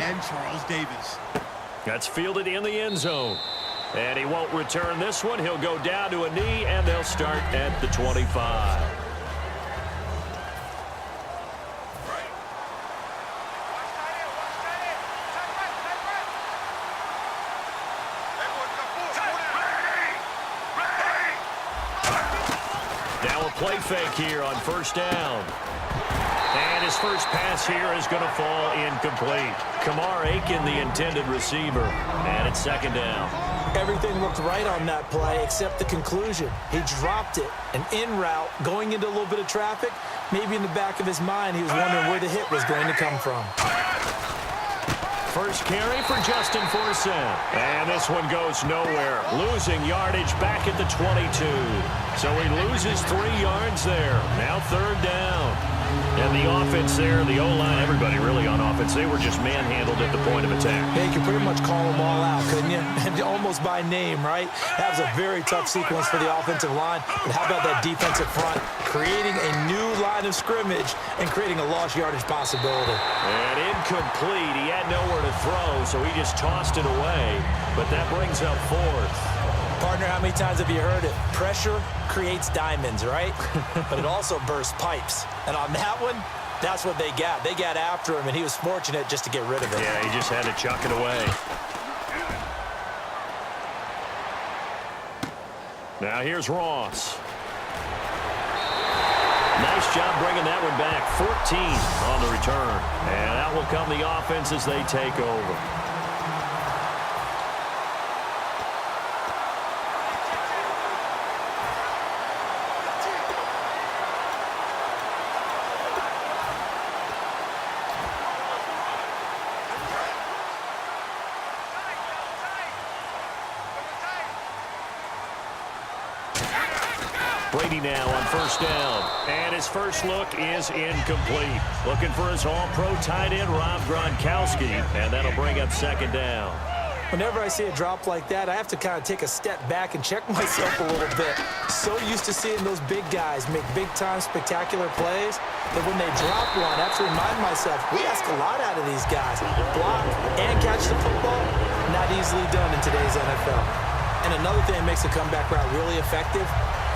and Charles Davis. That's fielded in the end zone. And he won't return this one. He'll go down to a knee, and they'll start at the 25. Now a play fake here on first down. And his first pass here is going to fall incomplete. Kamar Aiken, the intended receiver. And it's second down. Everything looked right on that play except the conclusion. He dropped it. An in route, going into a little bit of traffic. Maybe in the back of his mind, he was wondering where the hit was going to come from. First carry for Justin Forsett. And this one goes nowhere. Losing yardage back at the 22. So he loses 3 yards there. Now third down. And the offense there, the O-line, everybody really on offense, they were just manhandled at the point of attack. Yeah, you could pretty much call them all out, couldn't you? And almost by name, right? That was a very tough sequence for the offensive line. But how about that defensive front? Creating a new line of scrimmage and creating a lost yardage possibility. And incomplete. He had nowhere to throw, so he just tossed it away. But that brings up fourth. Partner, how many times have you heard it? Pressure creates diamonds, right? But it also bursts pipes. And on that one, that's what they got. They got after him, and he was fortunate just to get rid of it. Yeah, he just had to chuck it away. Now here's Ross. Nice job bringing that one back. 14 on the return. And out will come the offense as they take over. Brady now on first down. And his first look is incomplete. Looking for his all-pro tight end, Rob Gronkowski. And that'll bring up second down. Whenever I see a drop like that, I have to kind of take a step back and check myself a little bit. So used to seeing those big guys make big-time spectacular plays that when they drop one, I have to remind myself, we ask a lot out of these guys. Block and catch the football, not easily done in today's NFL. And another thing that makes a comeback route really effective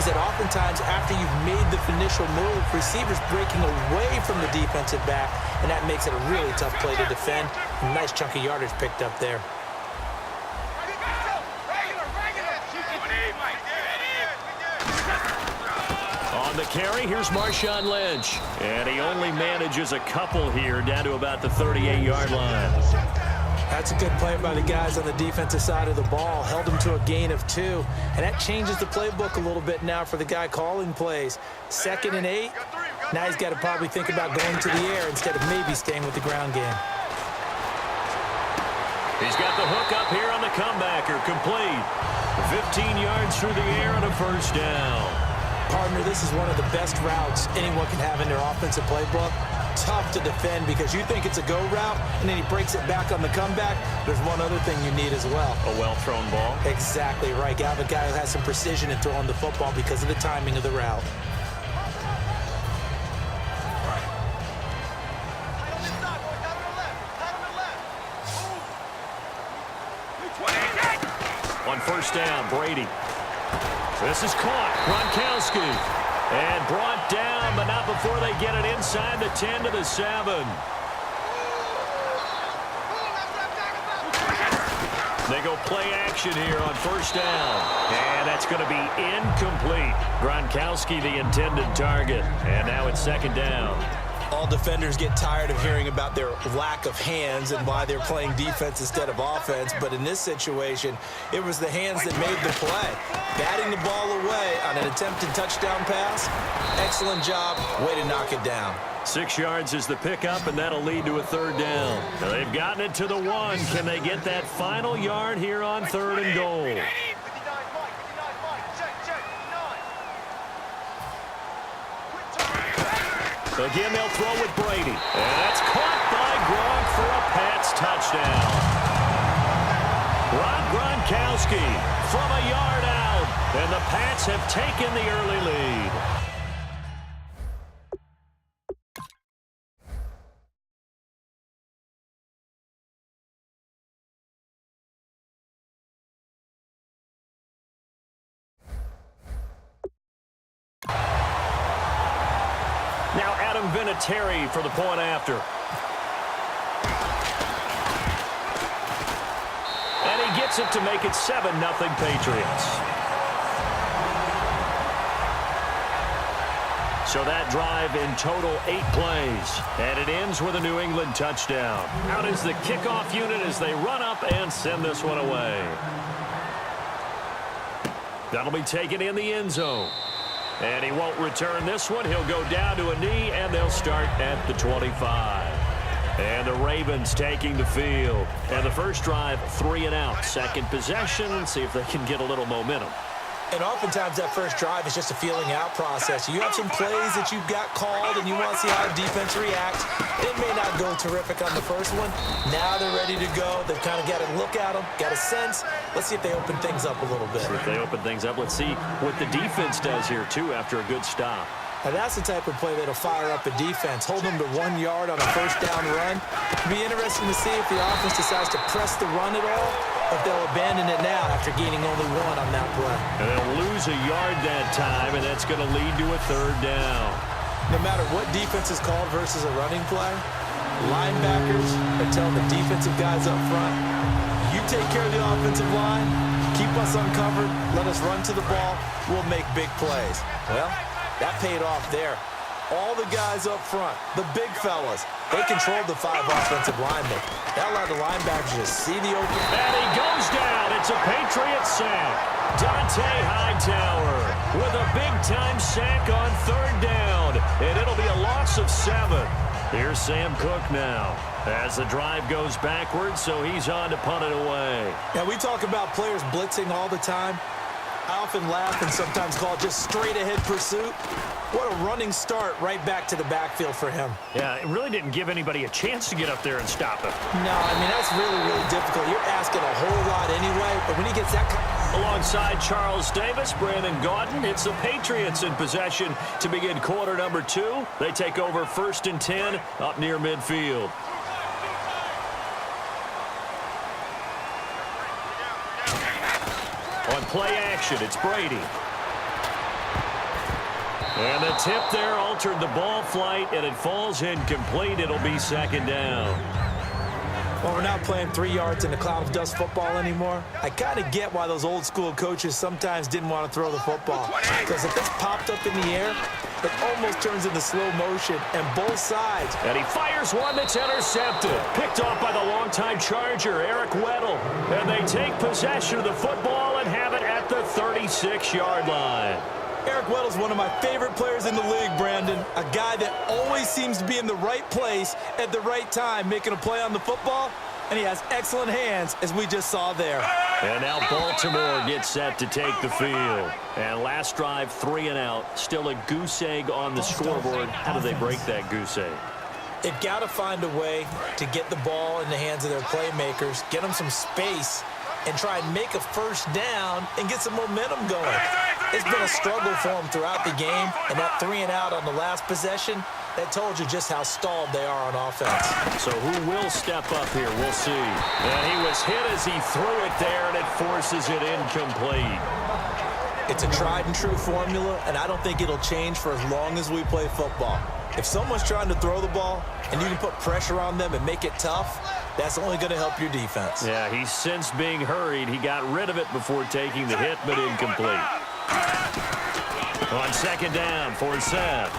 is that oftentimes after you've made the initial move, receivers breaking away from the defensive back, and that makes it a really tough play to defend. A nice chunk of yardage picked up there. On the carry, here's Marshawn Lynch. And he only manages a couple here down to about the 38-yard line. That's a good play by the guys on the defensive side of the ball. Held him to a gain of 2. And that changes the playbook a little bit now for the guy calling plays. 2nd and 8. Now he's got to probably think about going to the air instead of maybe staying with the ground game. He's got the hook up here on the comebacker. Complete. 15 yards through the air and a first down. Partner, this is one of the best routes anyone can have in their offensive playbook. Tough to defend because you think it's a go route, and then he breaks it back on the comeback. There's one other thing you need as well. A well-thrown ball. Exactly right. You have a guy who has some precision in throwing the football because of the timing of the route. On first down, Brady. This is caught. Gronkowski. And brought down, but not before they get it inside the 10 to the 7. They go play action here on first down. And that's going to be incomplete. Gronkowski, the intended target. And now it's second down. All defenders get tired of hearing about their lack of hands and why they're playing defense instead of offense. But in this situation, it was the hands that made the play. Batting the ball away on an attempted touchdown pass. Excellent job. Way to knock it down. 6 yards is the pickup, and that'll lead to a third down. Now they've gotten it to the 1. Can they get that final yard here on 3rd and goal? Again, they'll throw with Brady. And that's caught by Gronk for a Pats touchdown. Rob Gronkowski from a yard out. And the Pats have taken the early lead. Vinatieri for the point after. And he gets it to make it 7-0 Patriots. So that drive in total 8 plays. And it ends with a New England touchdown. Out is the kickoff unit as they run up and send this one away. That'll be taken in the end zone. And he won't return this one. He'll go down to a knee, and they'll start at the 25. And the Ravens taking the field. And the first drive, 3 and out. Second possession, see if they can get a little momentum. And oftentimes that first drive is just a feeling out process. You have some plays that you've got called and you want to see how the defense reacts. It may not go terrific on the first one. Now they're ready to go. They've kind of got a look at them, got a sense. Let's see if they open things up a little bit. See if they open things up. Let's see what the defense does here, too, after a good stop. Now that's the type of play that'll fire up a defense. Hold them to 1 yard on a first down run. It'll be interesting to see if the offense decides to press the run at all, or if they'll abandon it now after gaining only 1 on that play. And they'll lose a yard that time, and that's going to lead to a third down. No matter what defense is called versus a running play, linebackers are telling the defensive guys up front, you take care of the offensive line, keep us uncovered, let us run to the ball, we'll make big plays. Well, that paid off there. All the guys up front, the big fellas, they controlled the 5 offensive linemen. That allowed the linebackers to see the open. And he goes down. It's a Patriot sack. Dante Hightower with a big-time sack on third down. And it'll be a loss of 7. Here's Sam Cook now as the drive goes backwards, so he's on to punt it away. Yeah, we talk about players blitzing all the time. I often laugh and sometimes call it just straight-ahead pursuit. What a running start right back to the backfield for him. Yeah, it really didn't give anybody a chance to get up there and stop him. No, I mean, that's really, really difficult. You're asking a whole lot anyway, but when he gets that... Alongside Charles Davis, Brandon Gaudin, it's the Patriots in possession to begin quarter number 2. They take over 1st and 10 up near midfield. On play action, it's Brady. And the tip there altered the ball flight, and it falls incomplete. It'll be 2nd down. Well, we're not playing 3 yards in a cloud of dust football anymore. I kind of get why those old school coaches sometimes didn't want to throw the football. Because if it's popped up in the air, it almost turns into slow motion, and both sides. And he fires one that's intercepted. Picked off by the longtime Charger, Eric Weddle. And they take possession of the football and have it at the 36-yard line. Eric Weddle's one of my favorite players in the league, Brandon. A guy that always seems to be in the right place at the right time, making a play on the football, and he has excellent hands, as we just saw there. And now Baltimore gets set to take the field. And last drive, 3 and out. Still a goose egg on the scoreboard. How do they break that goose egg? They've got to find a way to get the ball in the hands of their playmakers, get them some space, and try and make a first down and get some momentum going. It's been a struggle for them throughout the game, and that 3 and out on the last possession, that told you just how stalled they are on offense. So who will step up here? We'll see. And he was hit as he threw it there, and it forces it incomplete. It's a tried-and-true formula, and I don't think it'll change for as long as we play football. If someone's trying to throw the ball, and you can put pressure on them and make it tough, that's only going to help your defense. Yeah, he's since being hurried. He got rid of it before taking the hit, but incomplete. On 2nd down for Seth.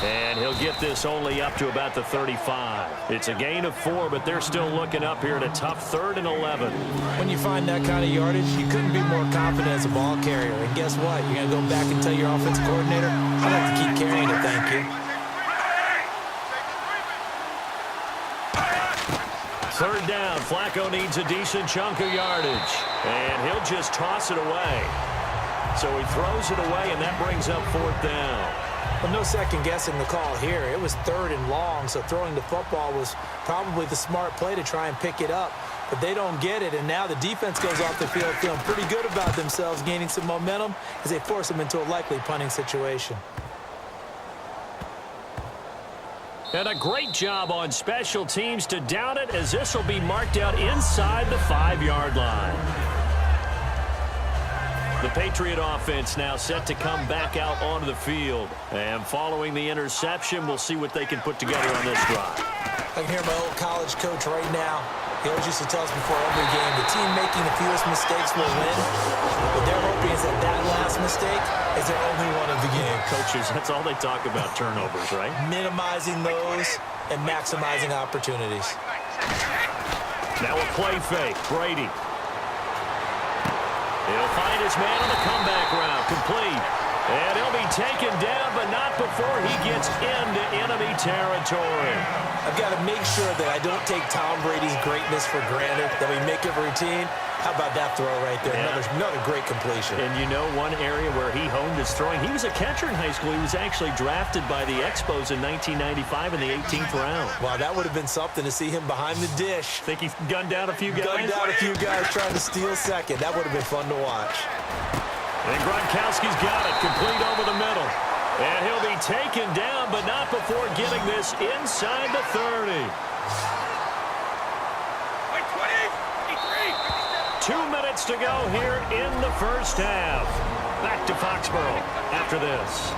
And he'll get this only up to about the 35. It's a gain of 4, but they're still looking up here at a tough 3rd and 11. When you find that kind of yardage, you couldn't be more confident as a ball carrier. And guess what? You're going to go back and tell your offensive coordinator, I'd like to keep carrying it, thank you. 3rd down. Flacco needs a decent chunk of yardage. And he'll just toss it away. So he throws it away, and that brings up 4th down. Well, no second guessing the call here. It was 3rd and long, so throwing the football was probably the smart play to try and pick it up. But they don't get it, and now the defense goes off the field feeling pretty good about themselves, gaining some momentum as they force them into a likely punting situation. And a great job on special teams to down it, as this will be marked out inside the 5-yard line. The Patriot offense now set to come back out onto the field. And following the interception, we'll see what they can put together on this drive. I can hear my old college coach right now. He always used to tell us before every game, the team making the fewest mistakes will win. What they're hoping is that that last mistake is their only one of the game. Coaches, that's all they talk about, turnovers, right? Minimizing those and maximizing opportunities. Now a play fake. Brady. He'll find his man on the comeback route. Complete. And he'll be taken down, but not before he gets into enemy territory. I've got to make sure that I don't take Tom Brady's greatness for granted, that we make it routine. How about that throw right there? Yeah. Another great completion. And you know one area where he honed his throwing? He was a catcher in high school. He was actually drafted by the Expos in 1995 in the 18th round. Wow, that would have been something to see him behind the dish. Think he gunned down a few guys? Gunned down a few guys trying to steal second. That would have been fun to watch. And Gronkowski's got it, complete over the middle. And he'll be taken down, but not before getting this inside the 30. 2 minutes to go here in the first half. Back to Foxborough after this.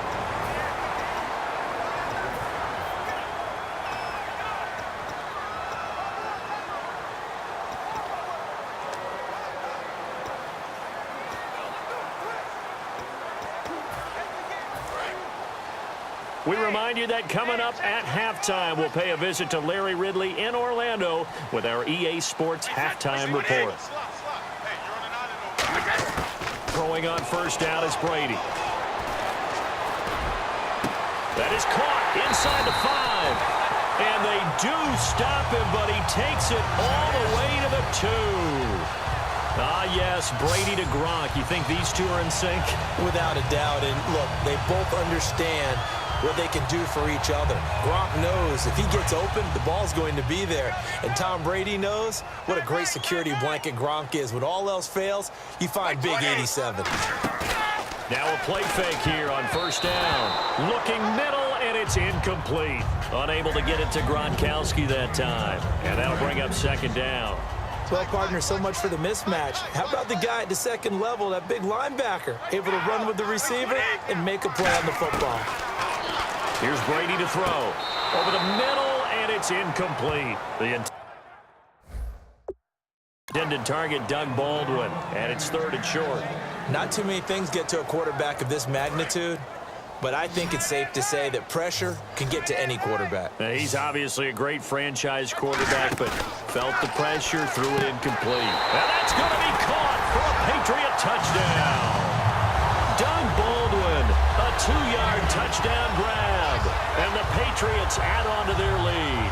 We remind you that coming up at halftime, we'll pay a visit to Larry Ridley in Orlando with our EA Sports halftime report. Throwing on first down is Brady. That is caught inside the 5. And they do stop him, but he takes it all the way to the 2. Ah, yes, Brady to Gronk. You think these two are in sync? Without a doubt. And look, they both understand what they can do for each other. Gronk knows if he gets open, the ball's going to be there. And Tom Brady knows what a great security blanket Gronk is. When all else fails, you find big 87. Now a play fake here on first down. Looking middle, and it's incomplete. Unable to get it to Gronkowski that time. And that'll bring up second down. Well, partner, so much for the mismatch. How about the guy at the second level, that big linebacker, able to run with the receiver and make a play on the football? Here's Brady to throw. Over the middle, and it's incomplete. The intended target, Doug Baldwin, and it's third and short. Not too many things get to a quarterback of this magnitude, but I think it's safe to say that pressure can get to any quarterback. Now, he's obviously a great franchise quarterback, but felt the pressure, threw it incomplete. And that's going to be caught for a Patriot touchdown. Doug Baldwin, a 2-yard touchdown grab, and the Patriots add on to their lead.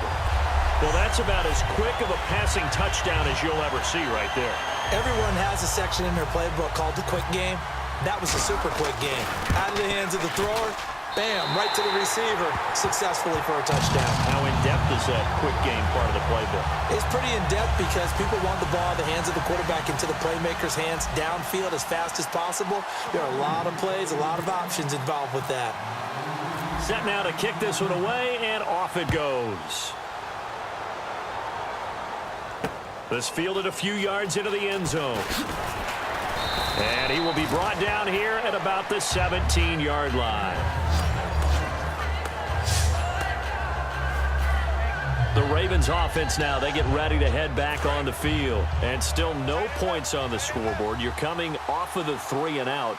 Well, that's about as quick of a passing touchdown as you'll ever see right there. Everyone has a section in their playbook called the quick game. That was a super quick game. Out of the hands of the thrower, bam, right to the receiver, successfully for a touchdown. How in-depth is that quick game part of the playbook? It's pretty in-depth because people want the ball in the hands of the quarterback into the playmaker's hands downfield as fast as possible. There are a lot of plays, a lot of options involved with that. Set now to kick this one away, and off it goes. This fielded a few yards into the end zone. And he will be brought down here at about the 17-yard line. The Ravens offense now, they get ready to head back on the field. And still no points on the scoreboard. You're coming off of the 3 and out.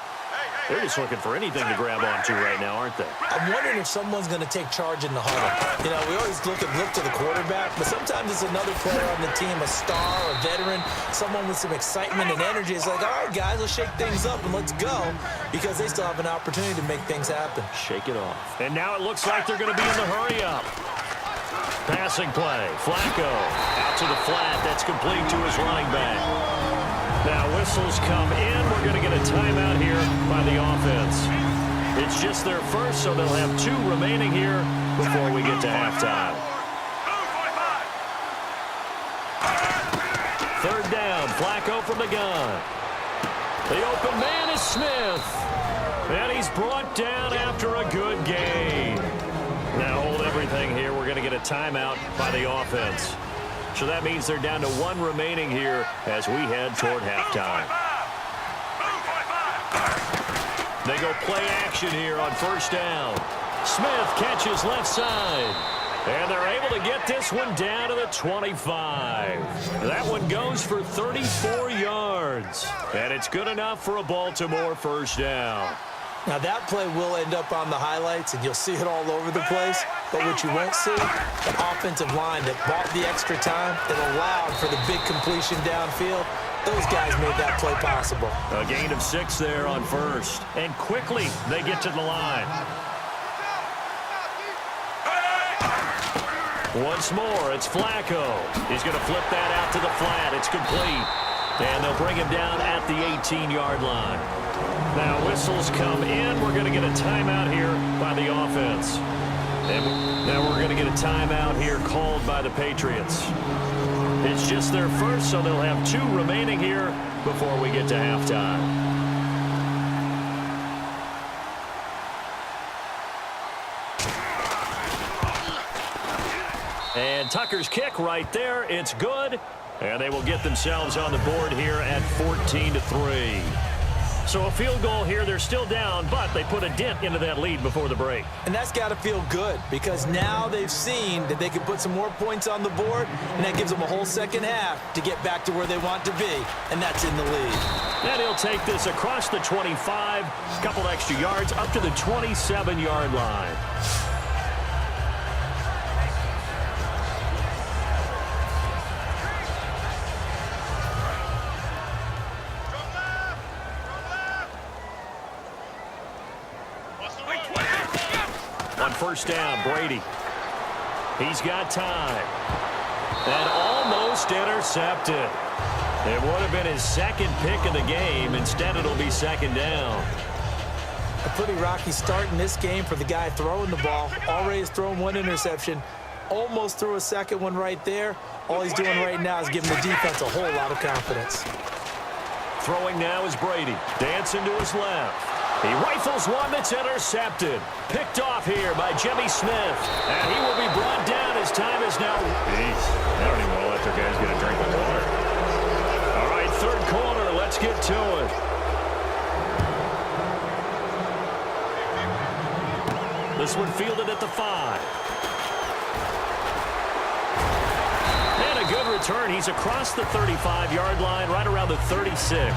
They're just looking for anything to grab onto right now, aren't they? I'm wondering if someone's going to take charge in the huddle. You know, we always look to the quarterback, but sometimes it's another player on the team, a star, a veteran, someone with some excitement and energy. It's like, all right, guys, let's shake things up and let's go, because they still have an opportunity to make things happen. Shake it off. And now it looks like they're going to be in the hurry-up. Passing play. Flacco out to the flat. That's complete to his running back. Now whistles come in. We're going to get a timeout here by the offense. It's just their first, so they'll have 2 remaining here before we get to halftime. Third down. Flacco from the gun. The open man is Smith. And he's brought down after a good gain. Now hold everything here. We're going to get a timeout by the offense. So that means they're down to 1 remaining here as we head toward halftime. They go play action here on first down. Smith catches left side. And they're able to get this one down to the 25. That one goes for 34 yards. And it's good enough for a Baltimore first down. Now that play will end up on the highlights, and you'll see it all over the place. But what you won't see, the offensive line that bought the extra time, that allowed for the big completion downfield, those guys made that play possible. A gain of 6 there on first. And quickly they get to the line. Once more, it's Flacco. He's going to flip that out to the flat. It's complete. And they'll bring him down at the 18-yard line. Now, whistles come in. We're going to get a timeout here by the offense. And now we're going to get a timeout here called by the Patriots. It's just their first, so they'll have 2 remaining here before we get to halftime. And Tucker's kick right there. It's good. And they will get themselves on the board here at 14-3. So a field goal here. They're still down, but they put a dent into that lead before the break. And that's got to feel good because now they've seen that they can put some more points on the board, and that gives them a whole second half to get back to where they want to be, and that's in the lead. And he'll take this across the 25, a couple extra yards, up to the 27-yard line. On first down, Brady. He's got time. And almost intercepted. It would have been his second pick of the game. Instead, it'll be second down. A pretty rocky start in this game for the guy throwing the ball. Already has thrown 1 interception. Almost threw a second one right there. All he's doing right now is giving the defense a whole lot of confidence. Throwing now is Brady. Dancing to his left. He rifles one that's intercepted. Picked off here by Jimmy Smith. And he will be brought down. His time is now. Jeez, I don't even know if that guy's going to drink the water. All right, third quarter. Let's get to it. This one fielded at the 5. And a good return. He's across the 35-yard line, right around the 36.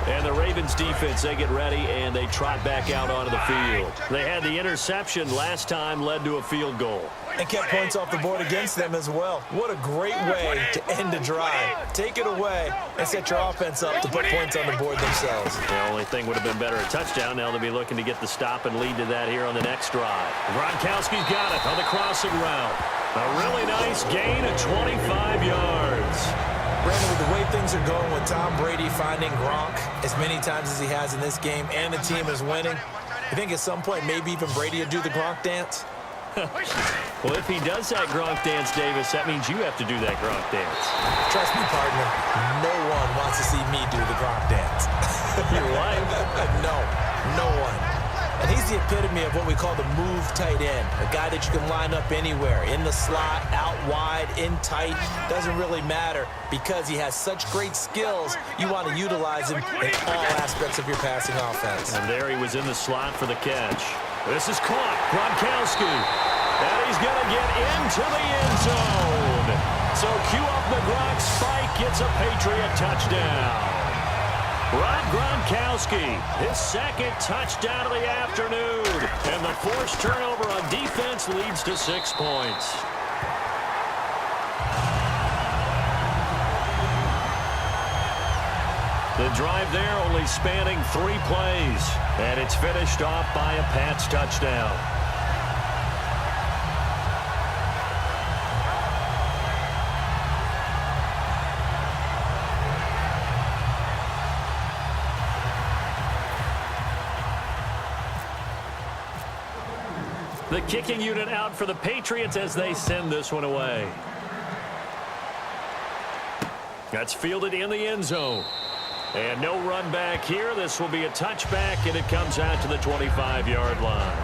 And the Ravens defense, they get ready, and they trot back out onto the field. They had the interception last time, led to a field goal. And kept points off the board against them as well. What a great way to end a drive. Take it away and set your offense up to put points on the board themselves. The only thing would have been better, a touchdown. Now they'll be looking to get the stop and lead to that here on the next drive. Gronkowski's got it on the crossing route. A really nice gain of 25 yards. Brandon, with the way things are going with Tom Brady finding Gronk as many times as he has in this game and the team is winning, I think at some point maybe even Brady will do the Gronk dance. Well, if he does that Gronk dance, Davis, that means you have to do that Gronk dance. Trust me, partner, no one wants to see me do the Gronk dance. Your wife? No one. And he's the epitome of what we call the move tight end, a guy that you can line up anywhere, in the slot, out wide, in tight, doesn't really matter because he has such great skills. You want to utilize him in all aspects of your passing offense. And there he was in the slot for the catch. This is caught, Gronkowski, and he's going to get into the end zone. So cue up the Gronk spike, gets a Patriot touchdown. Rob Gronkowski, his second touchdown of the afternoon. And the forced turnover on defense leads to 6 points. The drive there only spanning 3 plays. And it's finished off by a Pats touchdown. The kicking unit out for the Patriots as they send this one away. That's fielded in the end zone. And no run back here. This will be a touchback, and it comes out to the 25-yard line.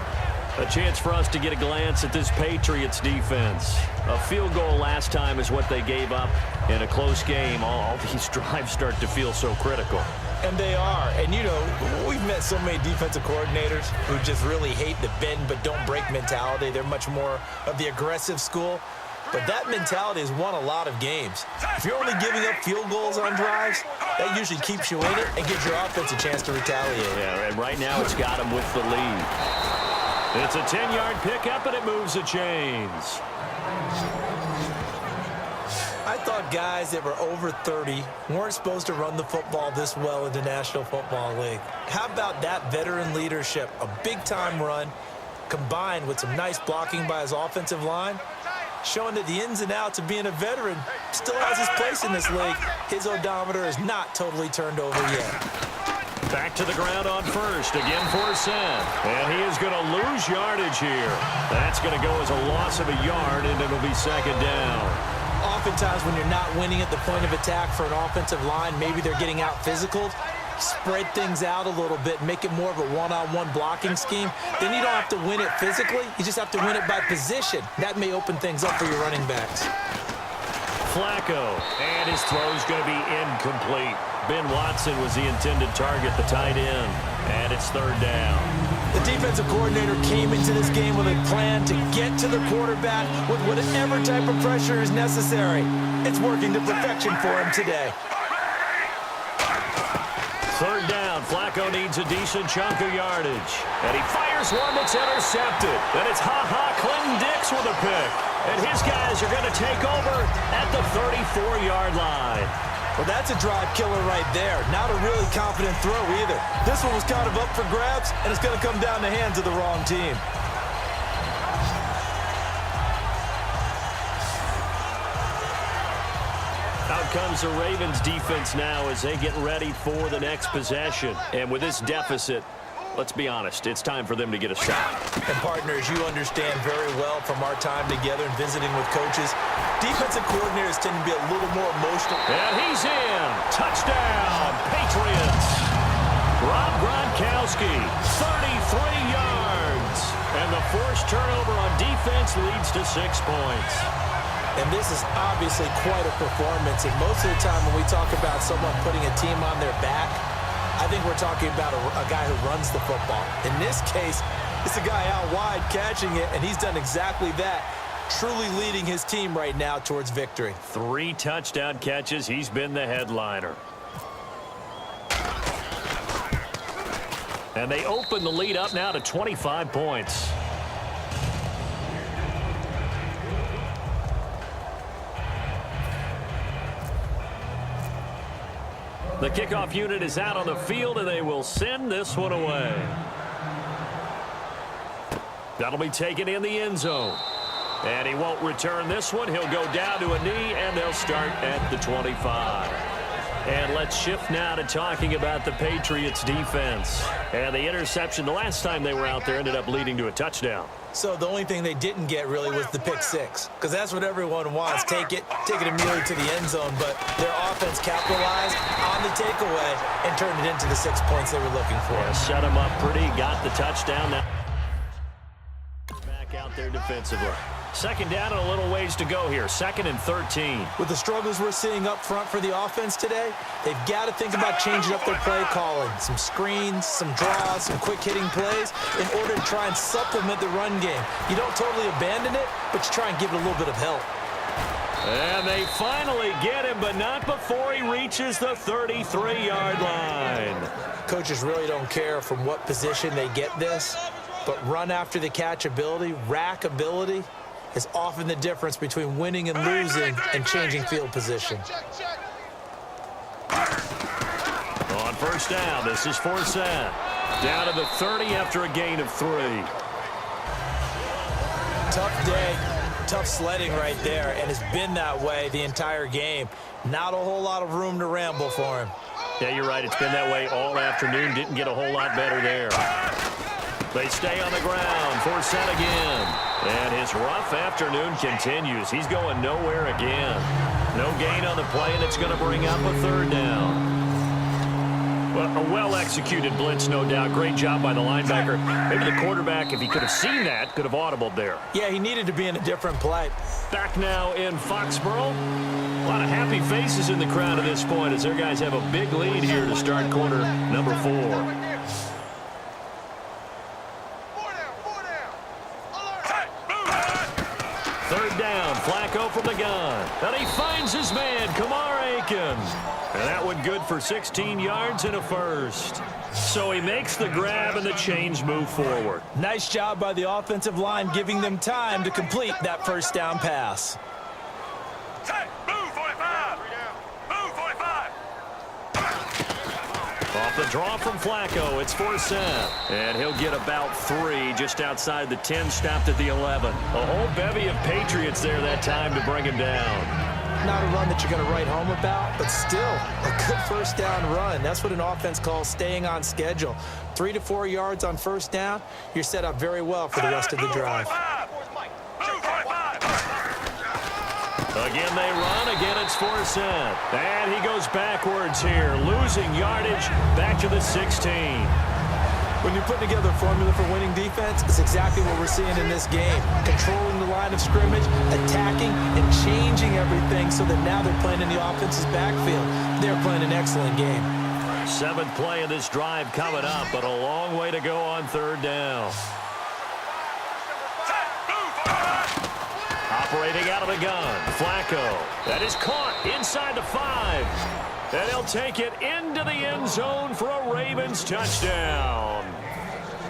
A chance for us to get a glance at this Patriots defense. A field goal last time is what they gave up in a close game. All these drives start to feel so critical. And they are. And, you know, we've met so many defensive coordinators who just really hate the bend but don't break mentality. They're much more of the aggressive school. But that mentality has won a lot of games. If you're only giving up field goals on drives, that usually keeps you in it and gives your offense a chance to retaliate. Yeah, and right now it's got them with the lead. It's a 10-yard pickup, and it moves the chains. I thought guys that were over 30 weren't supposed to run the football this well in the National Football League. How about that veteran leadership? A big-time run combined with some nice blocking by his offensive line, showing that the ins and outs of being a veteran still has his place in this league. His odometer is not totally turned over yet. Back to the ground on first, again for Sen. And he is going to lose yardage here. That's going to go as a loss of a yard, and it'll be second down. Oftentimes when you're not winning at the point of attack for an offensive line, maybe they're getting out physical, spread things out a little bit, make it more of a one-on-one blocking scheme. Then you don't have to win it physically. You just have to win it by position. That may open things up for your running backs. Flacco, and his throw is going to be incomplete. Ben Watson was the intended target, the tight end, and it's third down. The defensive coordinator came into this game with a plan to get to the quarterback with whatever type of pressure is necessary. It's working to perfection for him today. Third down, Flacco needs a decent chunk of yardage. And he fires one that's intercepted. And it's Clinton Dix with a pick. And his guys are going to take over at the 34-yard line. Well, that's a drive killer right there. Not a really confident throw either. This one was kind of up for grabs, and it's going to come down the hands of the wrong team. Out comes the Ravens defense now as they get ready for the next possession. And with this deficit, let's be honest, it's time for them to get a shot. And partners, you understand very well from our time together and visiting with coaches, defensive coordinators tend to be a little more emotional. And he's in. Touchdown, Patriots. Rob Gronkowski, 33 yards. And the forced turnover on defense leads to 6 points. And this is obviously quite a performance. And most of the time when we talk about someone putting a team on their back, I think we're talking about a guy who runs the football. In this case, it's a guy out wide catching it, and he's done exactly that, truly leading his team right now towards victory. 3 touchdown catches. He's been the headliner. And they open the lead up now to 25 points. The kickoff unit is out on the field, and they will send this one away. That'll be taken in the end zone. And he won't return this one. He'll go down to a knee, and they'll start at the 25. And let's shift now to talking about the Patriots defense. And the interception the last time they were out there ended up leading to a touchdown. So the only thing they didn't get really was the pick six, because that's what everyone wants. Take it immediately to the end zone. But their offense capitalized on the takeaway and turned it into the 6 points they were looking for. Yeah, set them up pretty, got the touchdown. Now back out there defensively. Second down and a little ways to go here. 2nd and 13. With the struggles we're seeing up front for the offense today, they've got to think about changing up their play calling. Some screens, some draws, some quick-hitting plays in order to try and supplement the run game. You don't totally abandon it, but you try and give it a little bit of help. And they finally get him, but not before he reaches the 33-yard line. Coaches really don't care from what position they get this, but run after the catch ability, rack ability, is often the difference between winning and losing and changing field position. On first down, this is Forsett. Down to the 30 after a gain of 3. Tough day, tough sledding right there, and it's been that way the entire game. Not a whole lot of room to ramble for him. Yeah, you're right. It's been that way all afternoon. Didn't get a whole lot better there. They stay on the ground. Forsett again. And his rough afternoon continues. He's going nowhere again. No gain on the play, and it's going to bring up a third down. Well, a well-executed blitz, no doubt. Great job by the linebacker. Maybe the quarterback, if he could have seen that, could have audibled there. Yeah, he needed to be in a different play. Back now in Foxborough. A lot of happy faces in the crowd at this point as their guys have a big lead here to start quarter number 4. Third down, Flacco from the gun. And he finds his man, Kamar Aiken. And that one good for 16 yards and a first. So he makes the grab and the chains move forward. Nice job by the offensive line giving them time to complete that first down pass. Off the draw from Flacco, it's Forsett. And he'll get about 3 just outside the 10, stopped at the 11. A whole bevy of Patriots there that time to bring him down. Not a run that you're going to write home about, but still a good first down run. That's what an offense calls staying on schedule. 3 to 4 yards on first down, you're set up very well for the rest of the drive. Again, they run. Again, it's Forsett. And he goes backwards here, losing yardage back to the 16. When you're putting together a formula for winning defense, it's exactly what we're seeing in this game. Controlling the line of scrimmage, attacking, and changing everything so that now they're playing in the offense's backfield. They're playing an excellent game. 7th play of this drive coming up, but a long way to go on third down. Operating out of the gun, Flacco. That is caught inside the 5. And he'll take it into the end zone for a Ravens touchdown.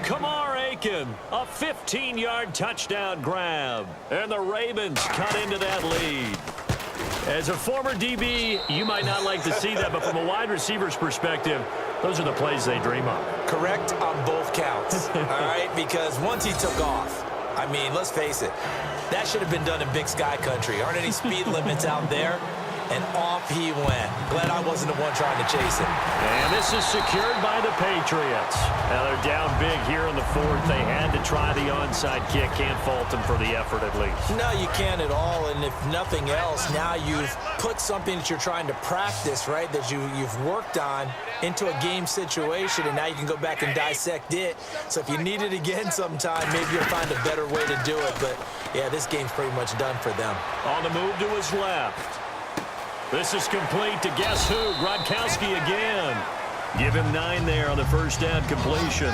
Kamar Aiken, a 15-yard touchdown grab. And the Ravens cut into that lead. As a former DB, you might not like to see that, but from a wide receiver's perspective, those are the plays they dream of. Correct on both counts, all right? Because once he took off, I mean, let's face it, that should have been done in Big Sky Country. Aren't any speed limits out there? And off he went. Glad I wasn't the one trying to chase him. And this is secured by the Patriots. Now they're down big here in the 4th. They had to try the onside kick. Can't fault them for the effort at least. No, you can't at all. And if nothing else, now you've put something that you're trying to practice, right, that you've worked on into a game situation, and now you can go back and dissect it. So if you need it again sometime, maybe you'll find a better way to do it. But, yeah, this game's pretty much done for them. On the move to his left. This is complete to guess who? Gronkowski again. Give him 9 there on the first down completion.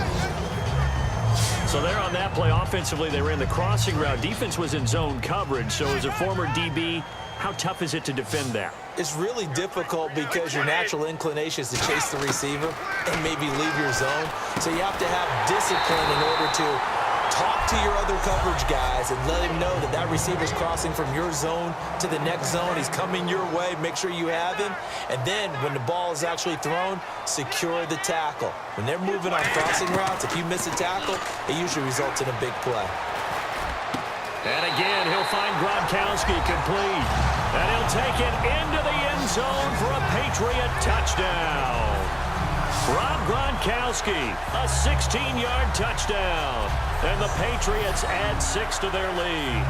So there on that play, offensively, they ran the crossing route. Defense was in zone coverage. So as a former DB, how tough is it to defend that? It's really difficult because your natural inclination is to chase the receiver and maybe leave your zone. So you have to have discipline in order to talk to your other coverage guys and let him know that that receiver's crossing from your zone to the next zone. He's coming your way. Make sure you have him. And then when the ball is actually thrown, secure the tackle. When they're moving on crossing routes, if you miss a tackle, it usually results in a big play. And again, he'll find Gronkowski complete. And he'll take it into the end zone for a Patriot touchdown. Rob Gronkowski, a 16-yard touchdown. And the Patriots add 6 to their lead.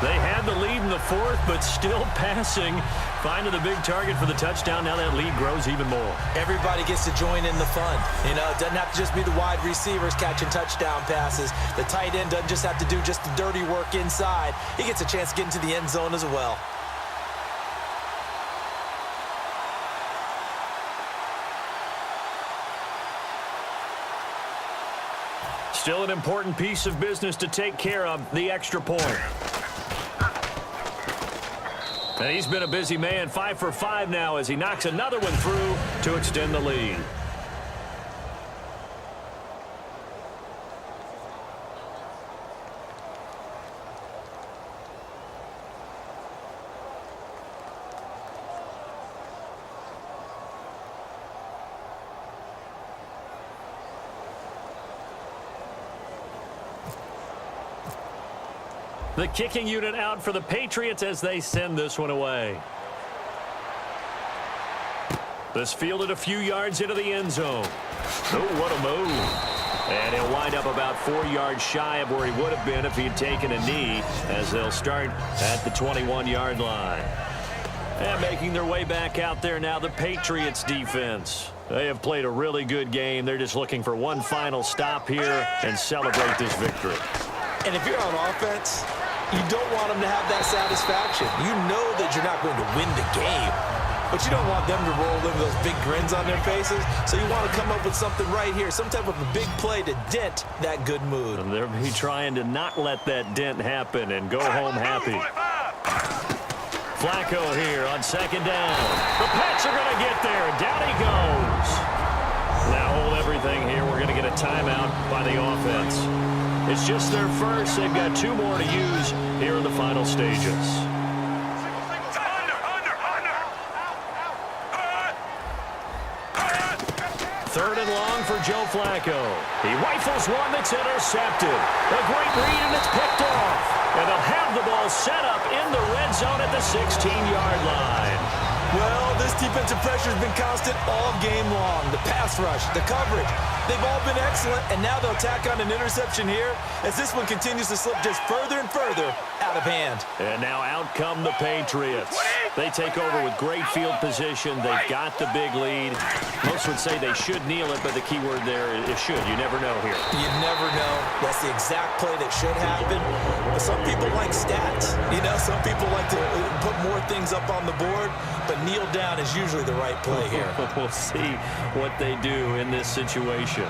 They had the lead in the 4th, but still passing. Finding the big target for the touchdown. Now that lead grows even more. Everybody gets to join in the fun. You know, it doesn't have to just be the wide receivers catching touchdown passes. The tight end doesn't just have to do just the dirty work inside. He gets a chance to get into the end zone as well. Still an important piece of business to take care of, the extra point. And he's been a busy man, 5 for 5 now as he knocks another one through to extend the lead. The kicking unit out for the Patriots as they send this one away. This fielded a few yards into the end zone. Oh, what a move. And he'll wind up about 4 yards shy of where he would have been if he had taken a knee as they'll start at the 21-yard line. And making their way back out there now, the Patriots defense. They have played a really good game. They're just looking for one final stop here and celebrate this victory. And if you're on offense, you don't want them to have that satisfaction. You know that you're not going to win the game, but you don't want them to roll in those big grins on their faces. So you want to come up with something right here, some type of a big play to dent that good mood. And they'll be trying to not let that dent happen and go home happy. Flacco here on second down. The Pats are going to get there. Down he goes. Now hold everything here. We're going to get a timeout by the offense. It's just their first. They've got 2 more to use here in the final stages. Third and long for Joe Flacco. He rifles one that's intercepted. A great read, and it's picked off. And they'll have the ball set up in the red zone at the 16-yard line. Well, this defensive pressure has been constant all game long. The pass rush, the coverage, they've all been excellent, and now they'll tack on an interception here as this one continues to slip just further and further out of hand. And now out come the Patriots. They take over with great field position. They've got the big lead. Most would say they should kneel it, but the key word there is should. You never know here. You never know. That's the exact play that should happen. But some people like stats. You know, some people like to put more things up on the board, but kneel down is usually the right play here. We'll see what they do in this situation.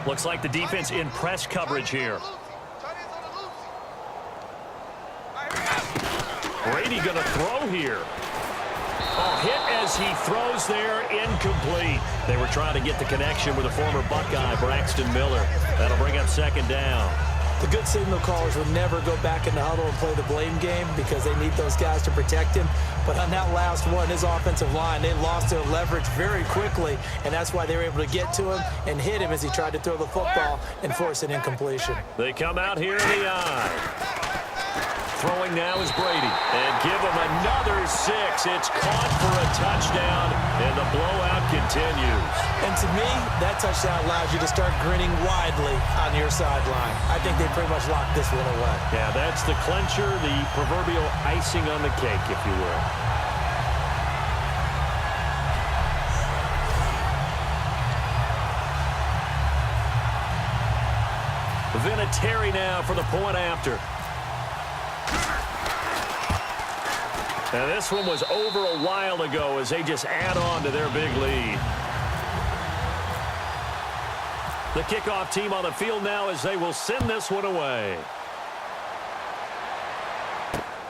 Looks like the defense in press coverage here. Brady going to throw here. Oh, hit as he throws there, incomplete. They were trying to get the connection with a former Buckeye, Braxton Miller. That'll bring up second down. The good signal callers will never go back in the huddle and play the blame game because they need those guys to protect him. But on that last one, his offensive line, they lost their leverage very quickly, and that's why they were able to get to him and hit him as he tried to throw the football and force an incompletion. They come out here in the eye. Throwing now is Brady. And give him another 6. It's caught for a touchdown, and the blowout continues. And to me, that touchdown allows you to start grinning widely on your sideline. I think they pretty much locked this one away. Yeah, that's the clincher, the proverbial icing on the cake, if you will. Vinatieri now for the point after. And this one was over a while ago as they just add on to their big lead. The kickoff team on the field now as they will send this one away.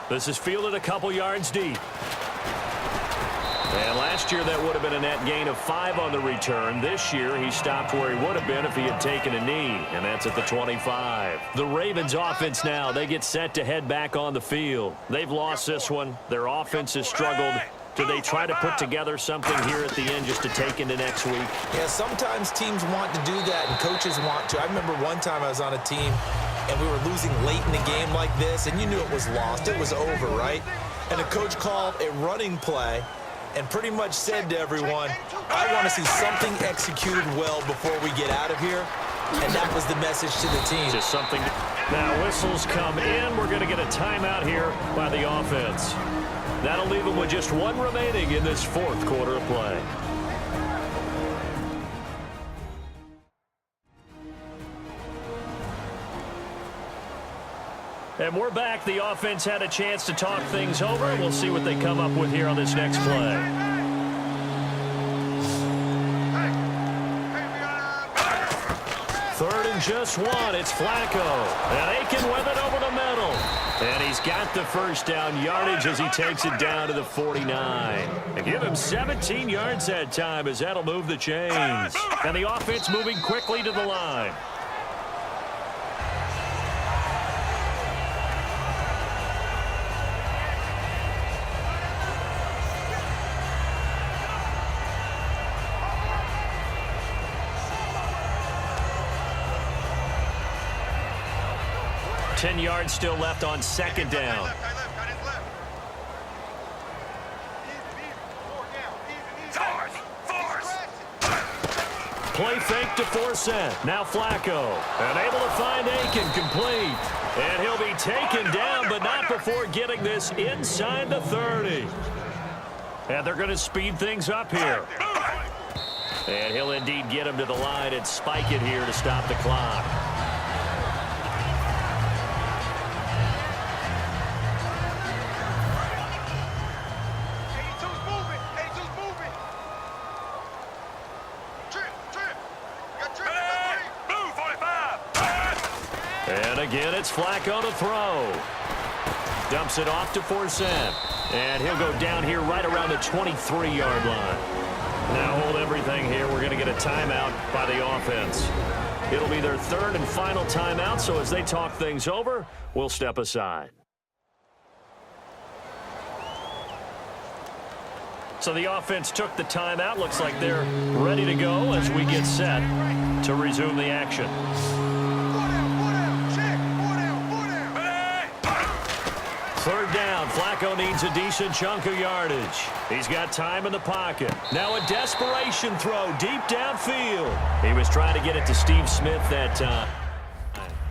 This is fielded a couple yards deep. And last year that would have been a net gain of 5 on the return. This year he stopped where he would have been if he had taken a knee, and that's at the 25. The Ravens offense now, they get set to head back on the field. They've lost this one. Their offense has struggled. Do they try to put together something here at the end just to take into next week? Yeah, sometimes teams want to do that and coaches want to. I remember one time I was on a team and we were losing late in the game like this, and you knew it was lost. It was over, right? And the coach called a running play and pretty much said to everyone, I want to see something executed well before we get out of here. And that was the message to the team. Just something. Now whistles come in. We're going to get a timeout here by the offense. That'll leave them with just 1 remaining in this 4th quarter of play. And we're back. The offense had a chance to talk things over, and we'll see what they come up with here on this next play. Third and just 1. It's Flacco. And Aiken with it over the middle. And he's got the first down yardage as he takes it down to the 49. And give him 17 yards that time as that'll move the chains. And the offense moving quickly to the line. Ten yards still left on second down. Play fake to Forsett. Now Flacco. And able to find Aiken complete. And he'll be taken down, but not before getting this inside the 30. And they're going to speed things up here. And he'll indeed get him to the line and spike it here to stop the clock. And again, it's Flacco to throw. Dumps it off to Forsett. And he'll go down here right around the 23-yard line. Now hold everything here. We're going to get a timeout by the offense. It'll be their third and final timeout, so as they talk things over, we'll step aside. So the offense took the timeout. Looks like they're ready to go as we get set to resume the action. Third down. Flacco needs a decent chunk of yardage. He's got time in the pocket. Now a desperation throw deep downfield. He was trying to get it to Steve Smith that time.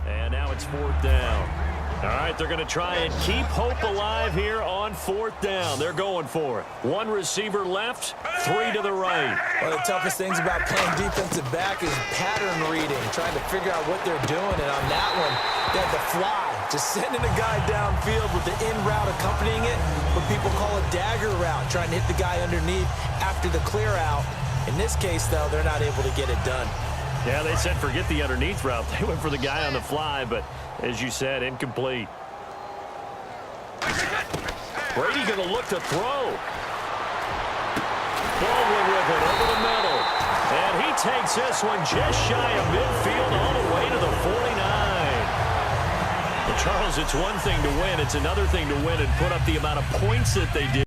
And now it's fourth down. All right, they're going to try and keep hope alive here on fourth down. They're going for it. One receiver left, three to the right. One of the toughest things about playing defensive back is pattern reading, trying to figure out what they're doing. And on that one, they had the fly, just sending a guy downfield with the in route accompanying it, what people call a dagger route, trying to hit the guy underneath after the clear out. In this case, though, they're not able to get it done. Yeah, they said forget the underneath route. They went for the guy on the fly, but as you said, incomplete. Brady going to look to throw. Baldwin with it over the middle. And he takes this one just shy of midfield all the way to the 49. Well, Charles, it's one thing to win. It's another thing to win and put up the amount of points that they did.